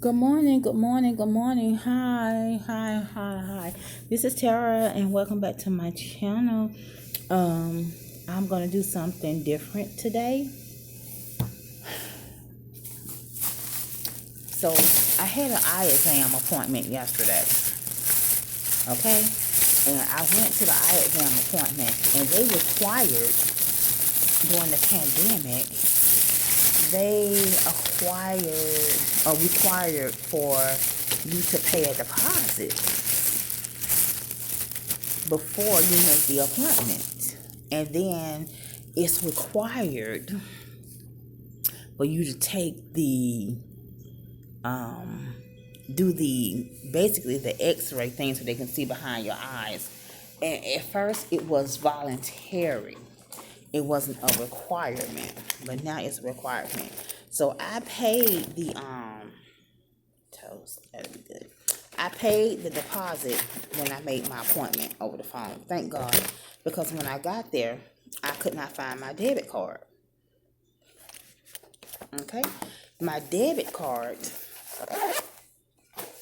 Good morning, good morning, good morning. Hi, hi, hi, hi. This is Tara and welcome back to my channel. Um, I'm gonna do something different today. So I had an eye exam appointment yesterday. Okay? And I went to the eye exam appointment and they required during the pandemic, they acquired or required for you to pay a deposit before you make the appointment. And then it's required for you to take the do the basically the x-ray thing so they can see behind your eyes. And at first it was voluntary. It wasn't a requirement, but now it's a requirement. So I paid the toast. That'll be good. I paid the deposit when I made my appointment over the phone. Thank God. Because when I got there, I could not find my debit card. Okay? My debit card,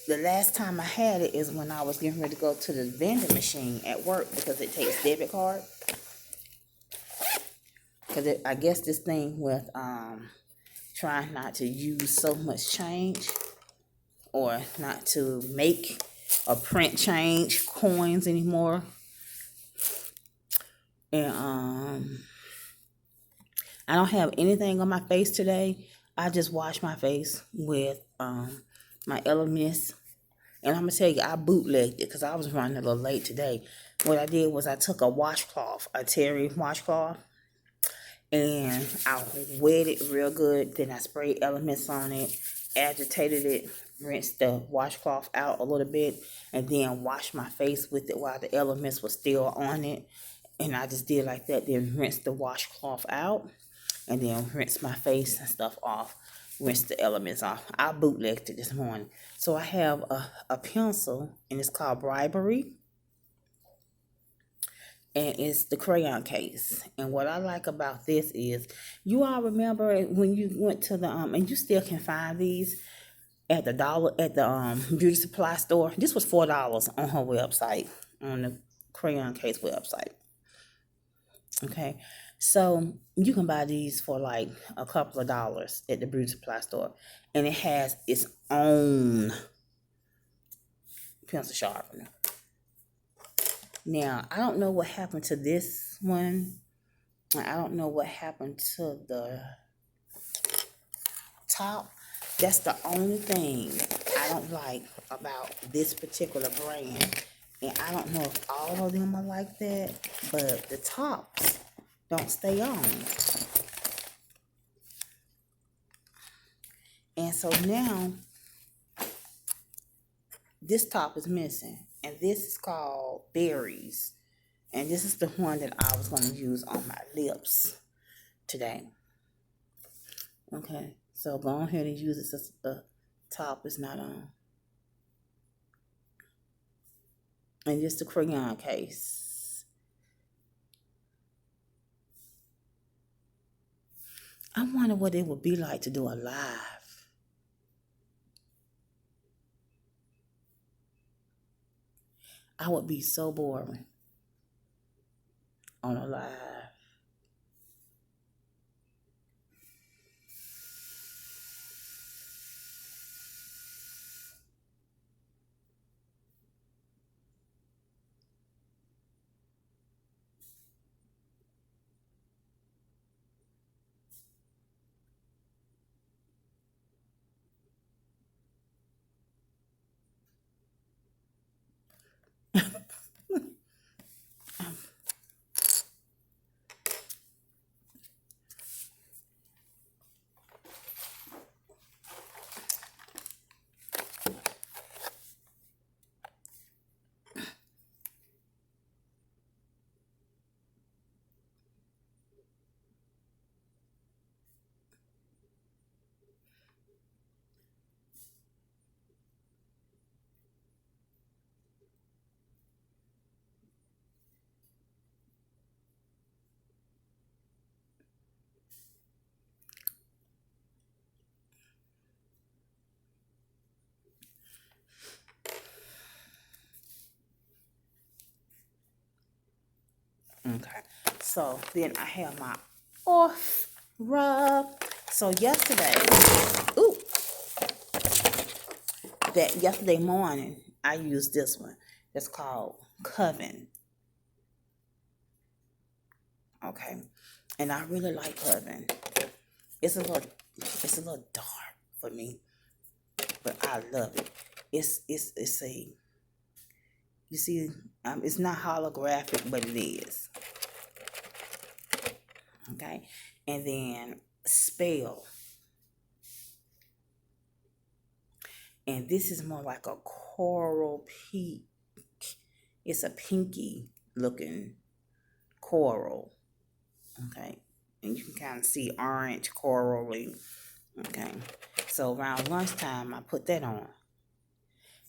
the last time I had it is when I was getting ready to go to the vending machine at work because it takes debit card. Because I guess this thing with trying not to use so much change or not to make or print change coins anymore. And I don't have anything on my face today. I just washed my face with my Elemis. And I'm going to tell you, I bootlegged it because I was running a little late today. What I did was I took a washcloth, a terry washcloth, and I wet it real good. Then I sprayed Elements on it, agitated it, rinsed the washcloth out a little bit, and then washed my face with it while the Elements was still on it. And I just did like that, then rinsed the washcloth out, and then rinse my face and stuff off, rinse the Elements off. I bootlegged it this morning. So I have a pencil, and it's called Bribery, and it's the crayon case. And what I like about this is, you all remember when you went to the, and you still can find these at the beauty supply store. This was $4 on her website, on the crayon case website. Okay, so you can buy these for like a couple of dollars at the beauty supply store, and it has its own pencil sharpener. Now, I don't know what happened to this one. I don't know what happened to the top. That's the only thing I don't like about this particular brand. And I don't know if all of them are like that, but the tops don't stay on. And so now this top is missing. And this is called Berries. And this is the one that I was going to use on my lips today. Okay, so go ahead and use it since the top is not on. And just the crayon case. I wonder what it would be like to do a live. I would be so boring on a live. So then I have my off rub. So yesterday, ooh, that yesterday morning, I used this one. It's called Coven. Okay. And I really like Coven. It's a little dark for me, but I love it. It's a, you see, it's not holographic, but it is. Okay. And then Spell. And this is more like a coral pink. It's a pinky looking coral. Okay. And you can kind of see orange corally. Okay. So around lunchtime, I put that on.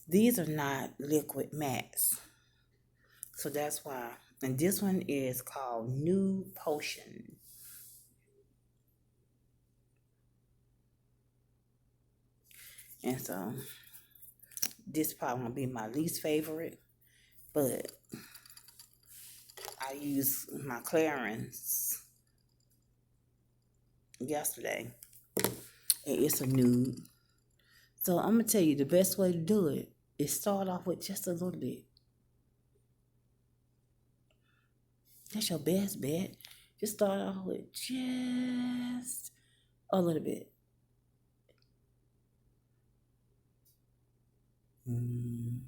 These are not liquid mattes. So that's why. And this one is called New Potion. And so this probably gonna be my least favorite, but I used my Clarins yesterday, and it's a nude. So I'm gonna tell you the best way to do it is start off with just a little bit. That's your best bet. Just start off with just a little bit. Mm.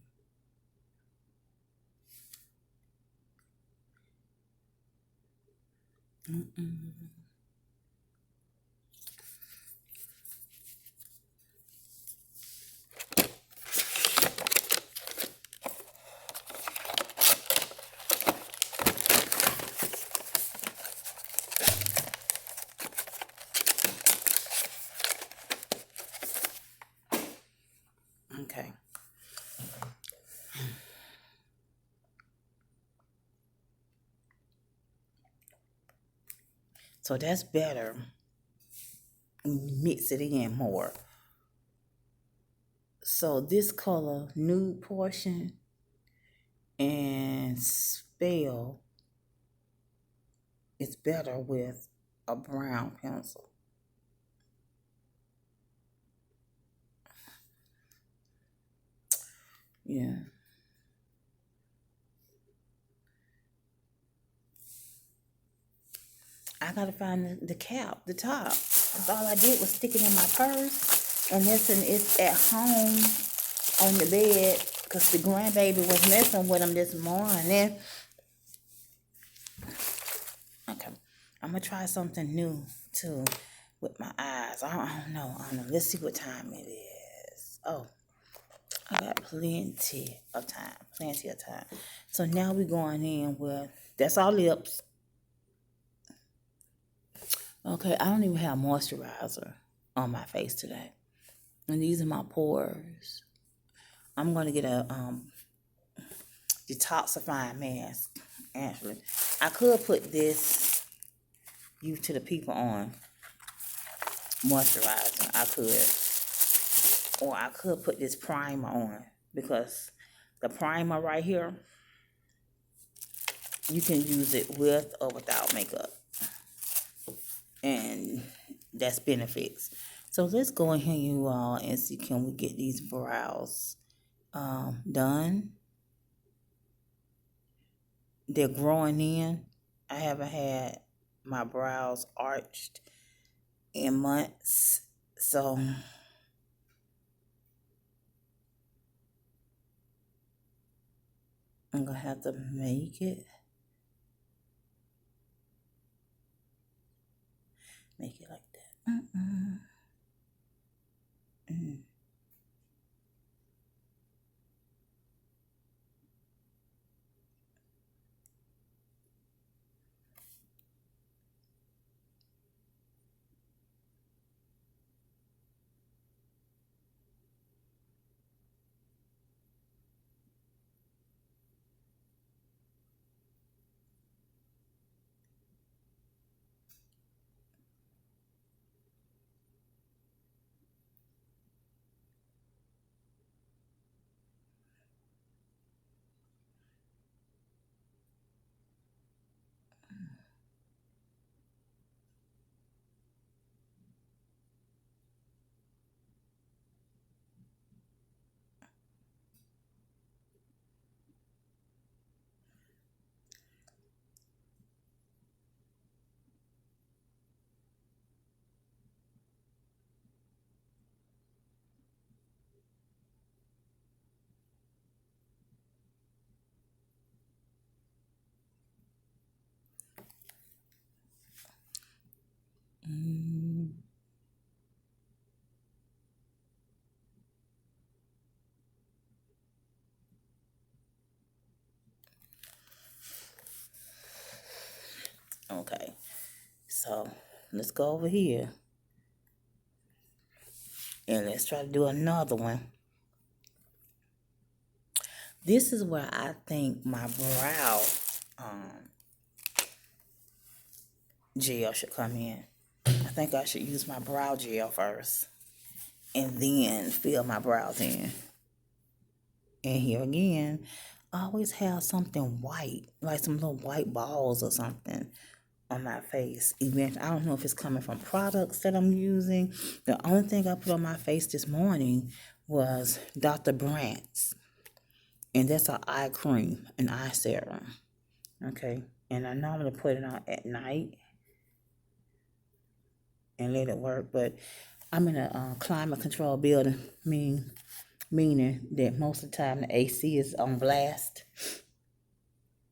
Mm-mm. Okay. So that's better. Mix it in more. So this color, Nude Portion and Spell, is better with a brown pencil. Yeah. I gotta find the cap, the top. That's all I did was stick it in my purse. And listen, it's at home on the bed because the grandbaby was messing with him this morning. Okay. I'm gonna try something new too with my eyes. I don't know. Let's see what time it is. Oh, I got plenty of time. Plenty of time. So now we're going in with, that's our lips. Okay, I don't even have moisturizer on my face today. And these are my pores. I'm gonna get a detoxifying mask. Actually, I could put this Youth to the People on moisturizer. I could, or I could put this primer on, because the primer right here, you can use it with or without makeup, and that's benefits. So let's go in here, you all, and see, can we get these brows done? They're growing in. I haven't had my brows arched in months, so I'm gonna have to make it like that. Mm. Mm, okay, so let's go over here and let's try to do another one. This is where I think my brow um, gel should come in. I think I should use my brow gel first and then fill my brows in. And here again, I always have something white, like some little white balls or something on my face. Even I don't know if it's coming from products that I'm using. The only thing I put on my face this morning was Dr. Brandt's, and that's an eye cream, an eye serum. Okay, and I normally put it on at night and let it work, but I'm in a climate control building, meaning that most of the time the AC is on blast,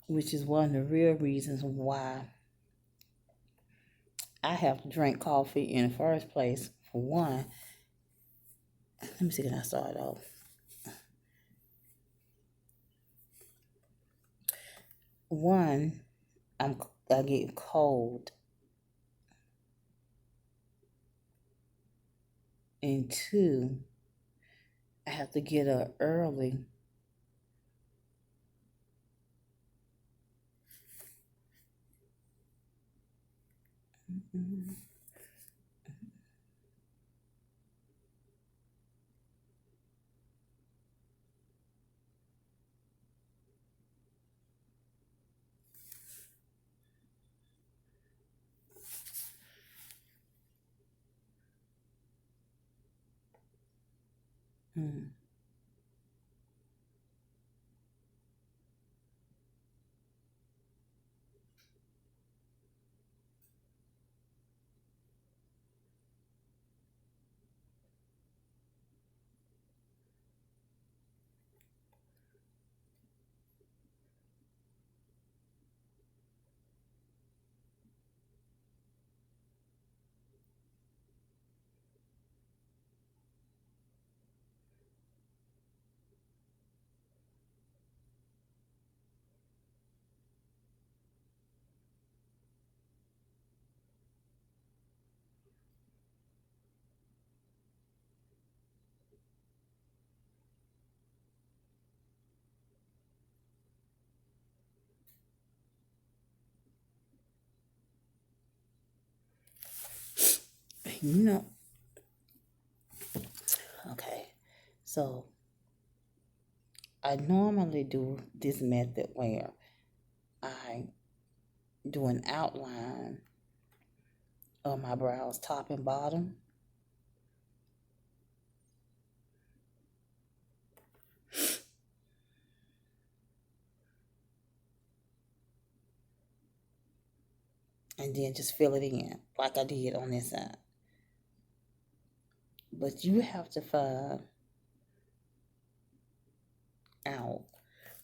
which is one of the real reasons why I have to drink coffee in the first place. For one, let me see, can I start off? One, I get cold, and two, I have to get up early. Mm-hmm. You know, okay. So I normally do this method where I do an outline of my brows, top and bottom, and then just fill it in like I did on this side. But you have to find out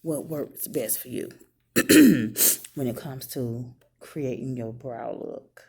what works best for you when it comes to creating your brow look.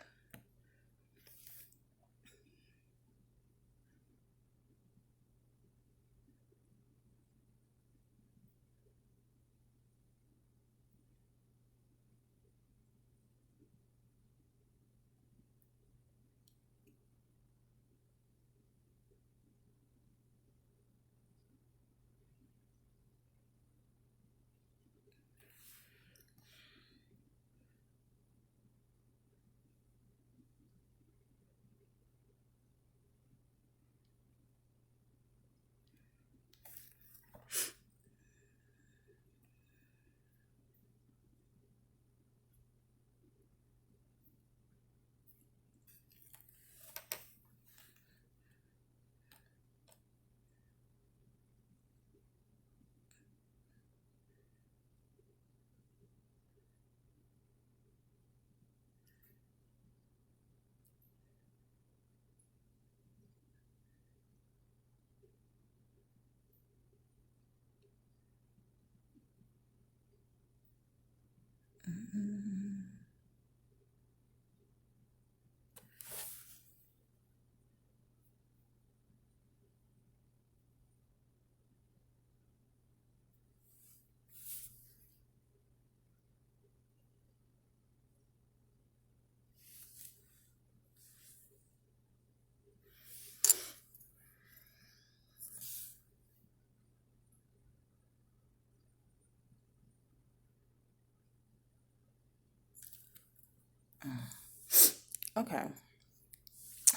Okay.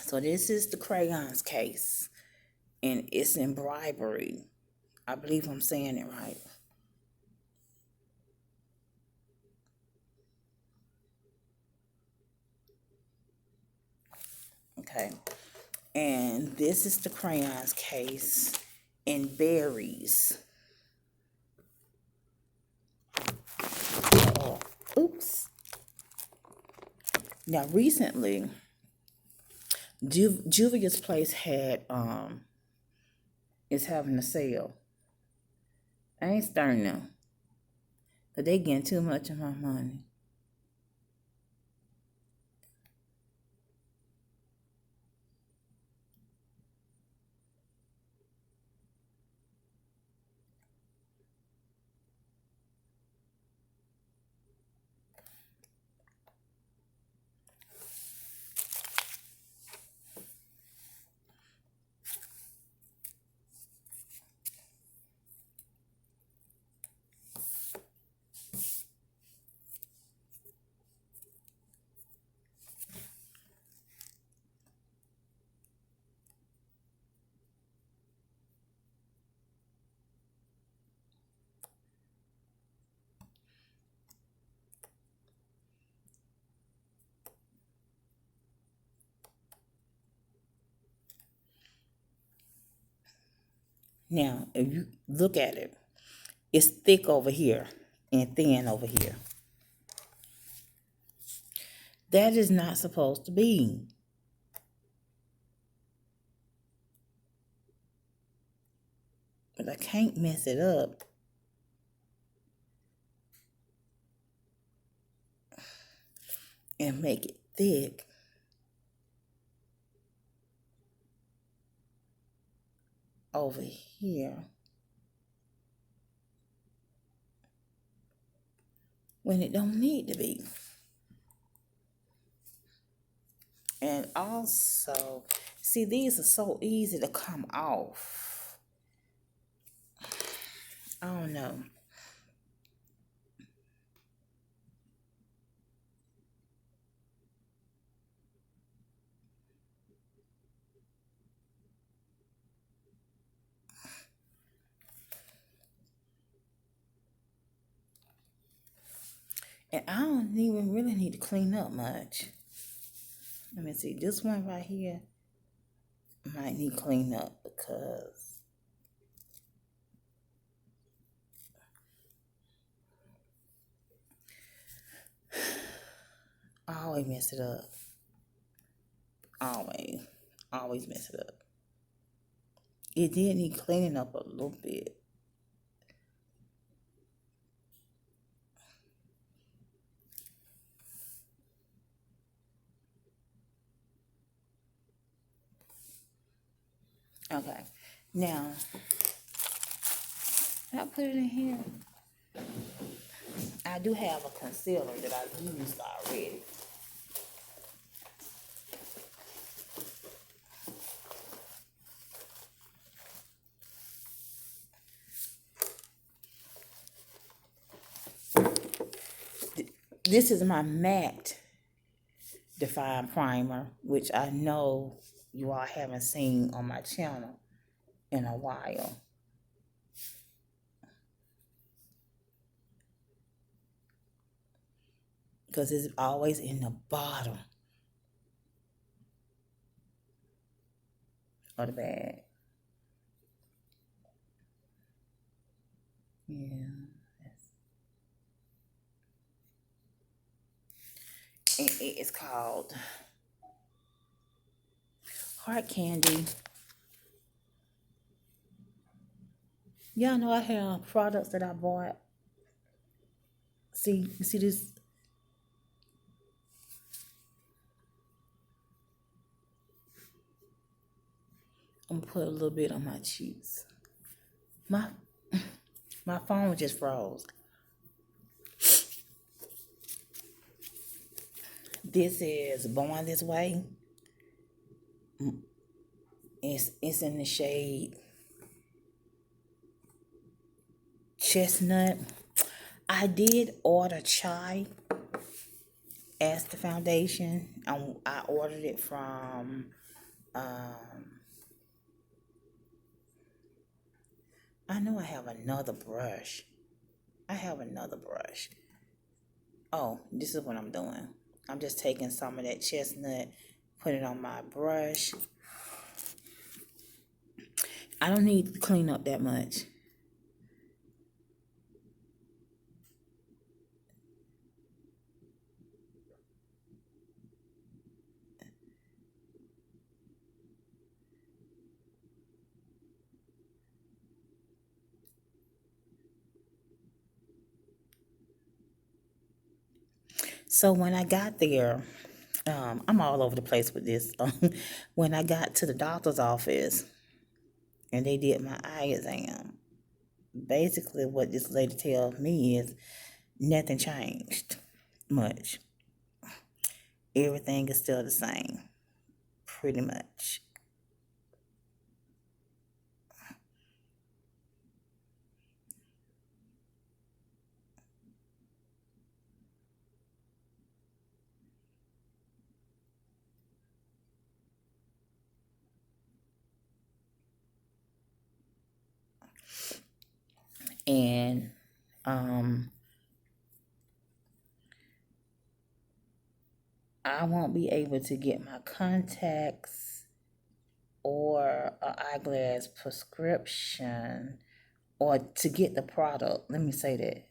So this is the crayons case. And it's in bribery. I believe I'm saying it right. Okay. And this is the crayons case in berries. Oh, oops. Now recently, Juvia's Place had is having a sale. I ain't starting them, but they getting too much of my money. Now, if you look at it, it's thick over here and thin over here. That is not supposed to be. But I can't mess it up and make it thick. Over here when it don't need to be. And also, see, these are so easy to come off. I don't know. And I don't even really need to clean up much. Let me see. This one right here might need clean up because I always mess it up. Always mess it up. It did need cleaning up a little bit. Okay. Now, I put it in here. I do have a concealer that I've used already. This is my matte Define Primer, which I know you all haven't seen on my channel in a while. Because it's always in the bottom of the bag. Yeah. And it is called Heart Candy. Y'all know I have products that I bought. See, you see this? I'm gonna put a little bit on my cheeks. My my phone just froze. This is Born This Way. It's in the shade Chestnut. I did order chai Astor Foundation. I ordered it from, I know I have another brush. Oh, this is what I'm doing. I'm just taking some of that chestnut, put it on my brush. I don't need to clean up that much. So when I got there, I'm all over the place with this. When I got to the doctor's office and they did my eye exam, basically what this lady tells me is nothing changed much. Everything is still the same, pretty much. And um, I won't be able to get my contacts or an eyeglass prescription or to get the product. Let me say that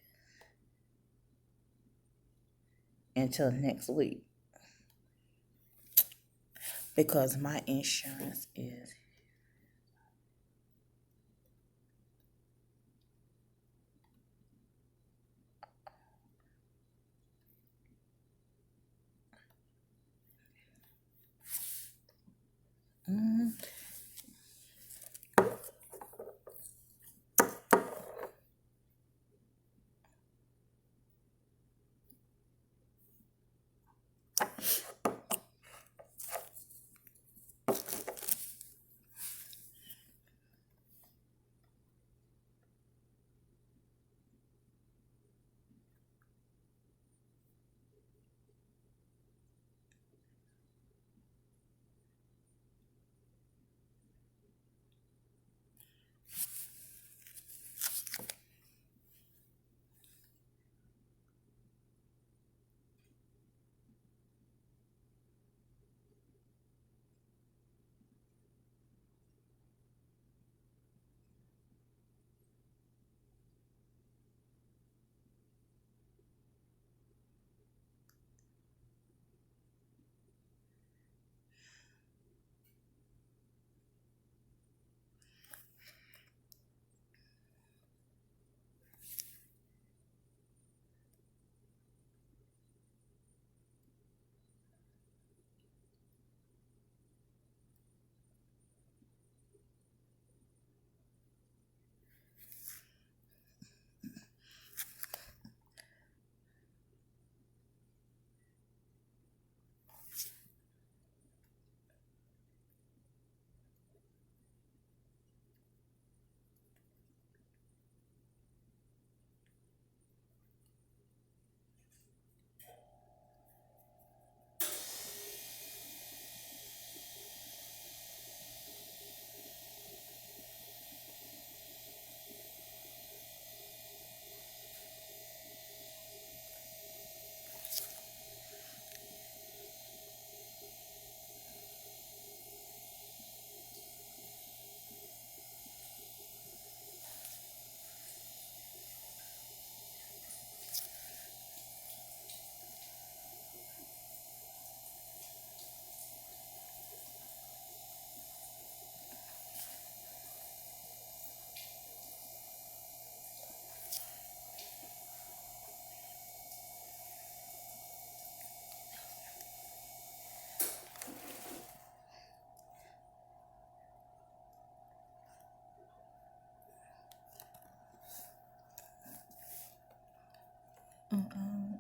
until next week because my insurance is.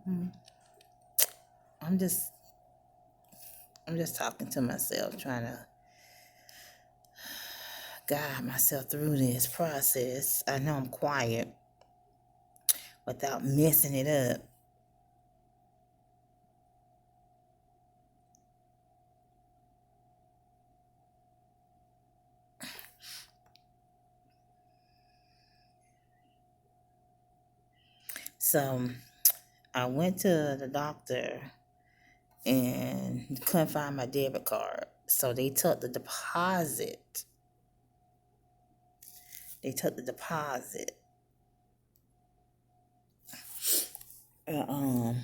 Mm, I'm just I'm just talking to myself, trying to guide myself through this process. I know I'm quiet without messing it up. So I went to the doctor and couldn't find my debit card. So they took the deposit. They took the deposit. And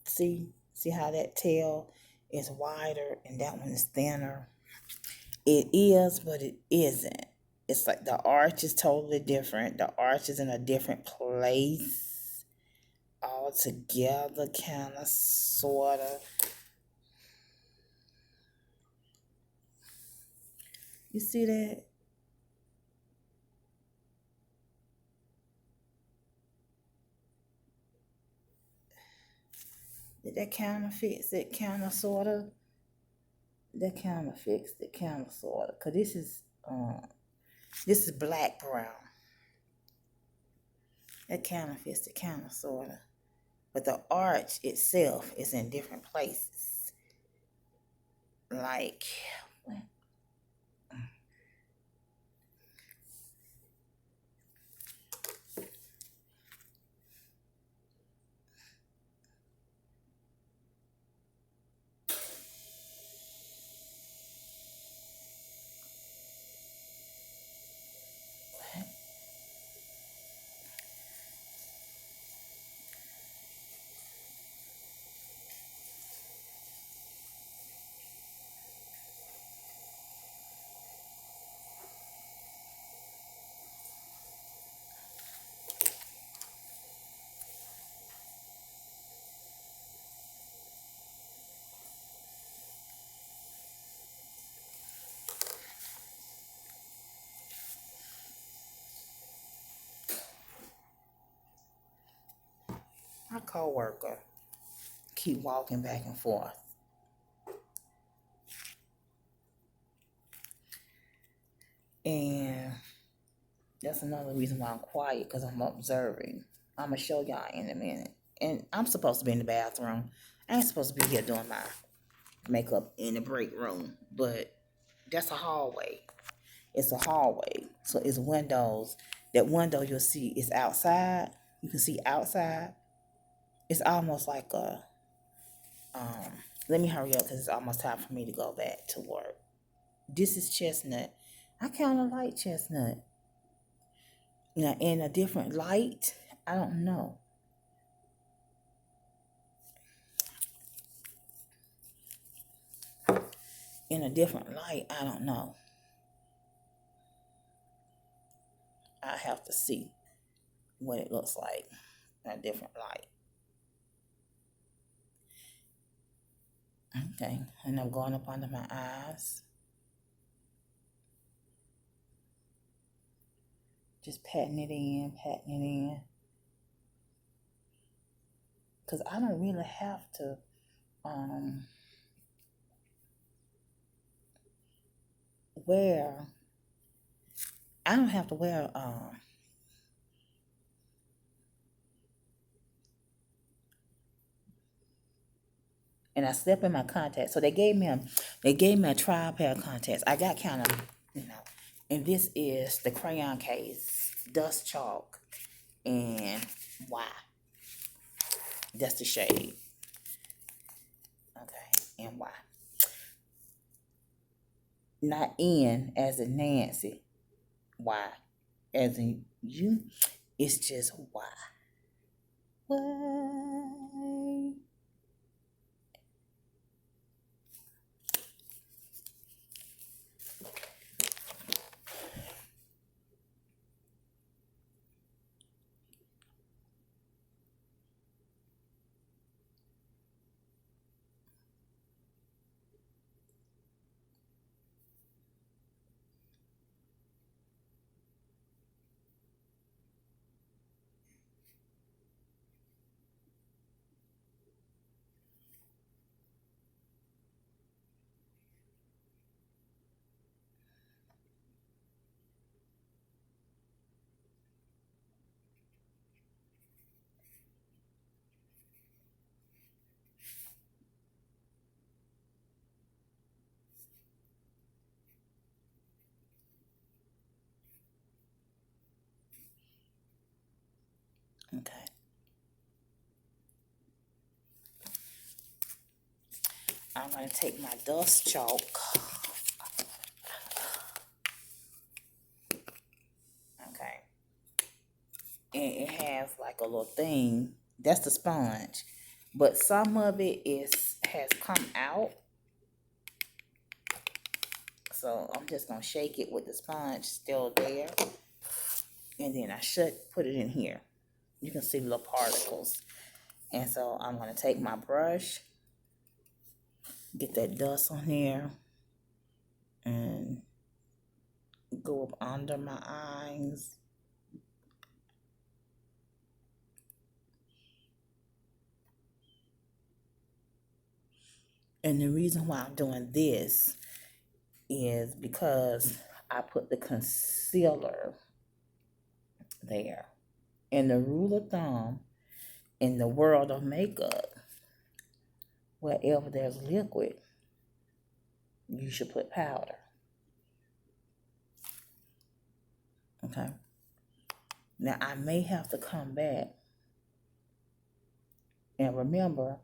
see how that tail is wider and that one is thinner. It is, but it isn't. It's like the arch is totally different. The arch is in a different place altogether, kind of, sort of. You see that? Did that kind of fix it, kind of, sort of? That kind of fixed it, kind of, sort of. Because this is black brown. That kind of fits it, kind of, sort of. But the arch itself is in different places. Like, my coworker keep walking back and forth. And that's another reason why I'm quiet, because I'm observing. I'm going to show y'all in a minute. And I'm supposed to be in the bathroom. I ain't supposed to be here doing my makeup in the break room. But that's a hallway. It's a hallway. So it's windows. That window you'll see is outside. You can see outside. It's almost like a, let me hurry up because it's almost time for me to go back to work. This is Chestnut. I kind of like Chestnut. Now, in a different light, I don't know. In a different light, I don't know. I have to see what it looks like in a different light. Okay, and I'm going up under my eyes. Just patting it in, patting it in. Because I don't really have to wear, I don't have to wear and I slept in my contacts. So they gave me a trial pair of contacts. I got kind of, and this is the crayon case, Dust Chalk, and Y. That's the shade. Okay, and Y. Not N as in Nancy, Y as in you. It's just Y. Why? Okay. I'm going to take my dust chalk. Okay. And it has like a little thing. That's the sponge. But some of it has come out. So I'm just going to shake it with the sponge still there. And then I should put it in here. You can see little particles. And so I'm going to take my brush, get that dust on here, and go up under my eyes. And the reason why I'm doing this is because I put the concealer there. And the rule of thumb in the world of makeup, wherever there's liquid, you should put powder. Okay. Now I may have to come back. And remember,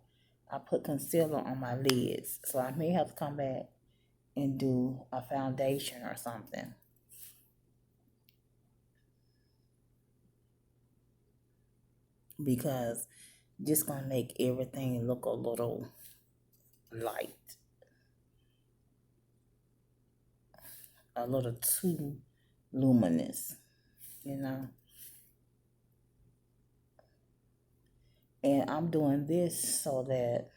I put concealer on my lids. So I may have to come back and do a foundation or something. Because just gonna make everything look a little light. A little too luminous, you know. And I'm doing this so that,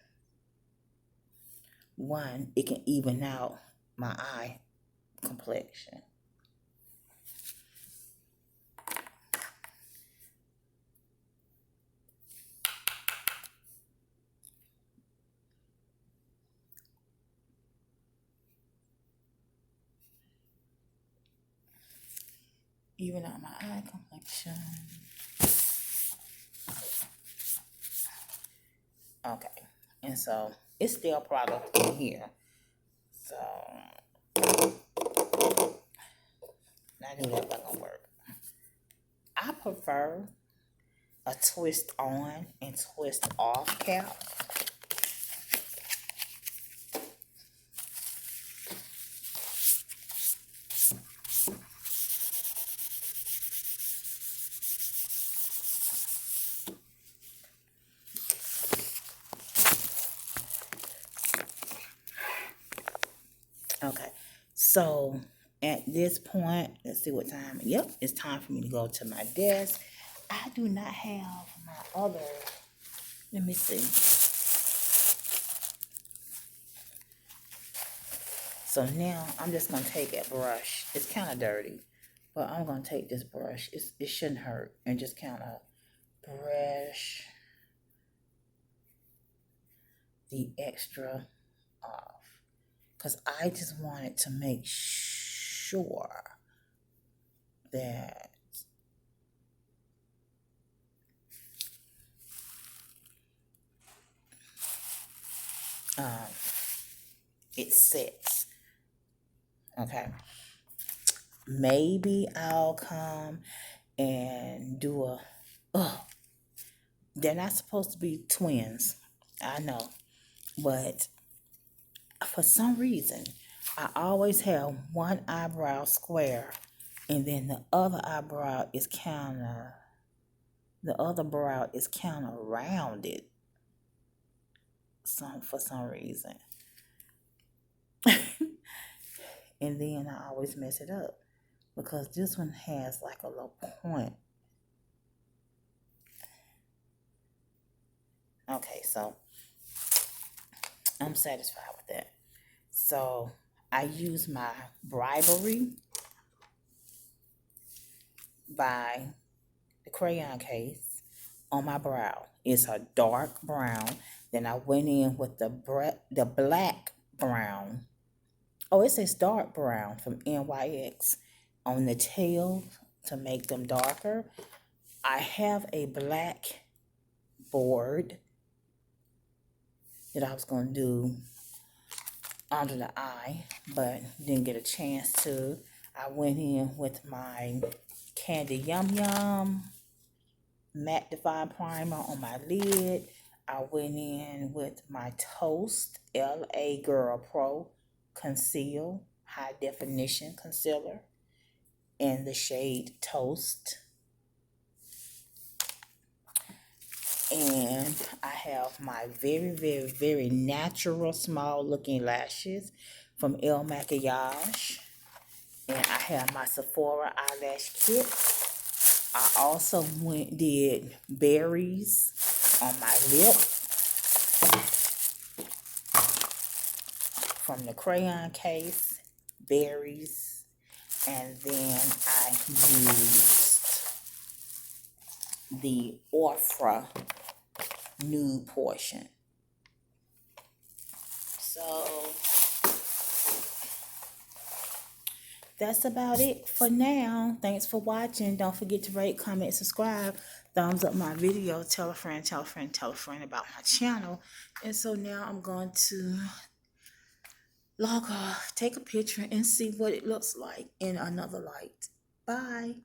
one, it can even out my eye complexion. Even out my eye complexion. Okay. And so it's still product in here. So I knew that wasn't gonna work. I prefer a twist on and twist off cap. Okay, so at this point, let's see what time. Yep, it's time for me to go to my desk. I do not have my other. Let me see. So now I'm just gonna take a brush. It's kind of dirty, but I'm gonna take this brush. It shouldn't hurt, and just kind of brush the extra off. Because I just wanted to make sure that it sets. Okay. Maybe I'll come and do a. They're not supposed to be twins. I know. But for some reason, I always have one eyebrow square, and then the other eyebrow is kind of. The other brow is kind of rounded. For some reason. And then I always mess it up because this one has like a little point. Okay, so I'm satisfied with that. So I use my Bribery by the crayon case on my brow. It's a dark brown. Then I went in with the black brown. Oh, it says dark brown from NYX on the tail to make them darker. I have a black board that I was going to do under the eye, but didn't get a chance to. I went in with my Candy Yum Yum matte define primer on my lid. I went in with my Toast LA Girl Pro Conceal High Definition Concealer in the shade Toast. And I have my very, very, very natural small looking lashes from El Maquillage. And I have my Sephora eyelash kit. I also did berries on my lip from the crayon case, berries, and then I used the Ofra nude portion. So that's about it for now. Thanks for watching. Don't forget to rate, comment, subscribe, thumbs up my video, tell a friend, tell a friend, tell a friend about my channel. And so now I'm going to log off, take a picture, and see what it looks like in another light. Bye.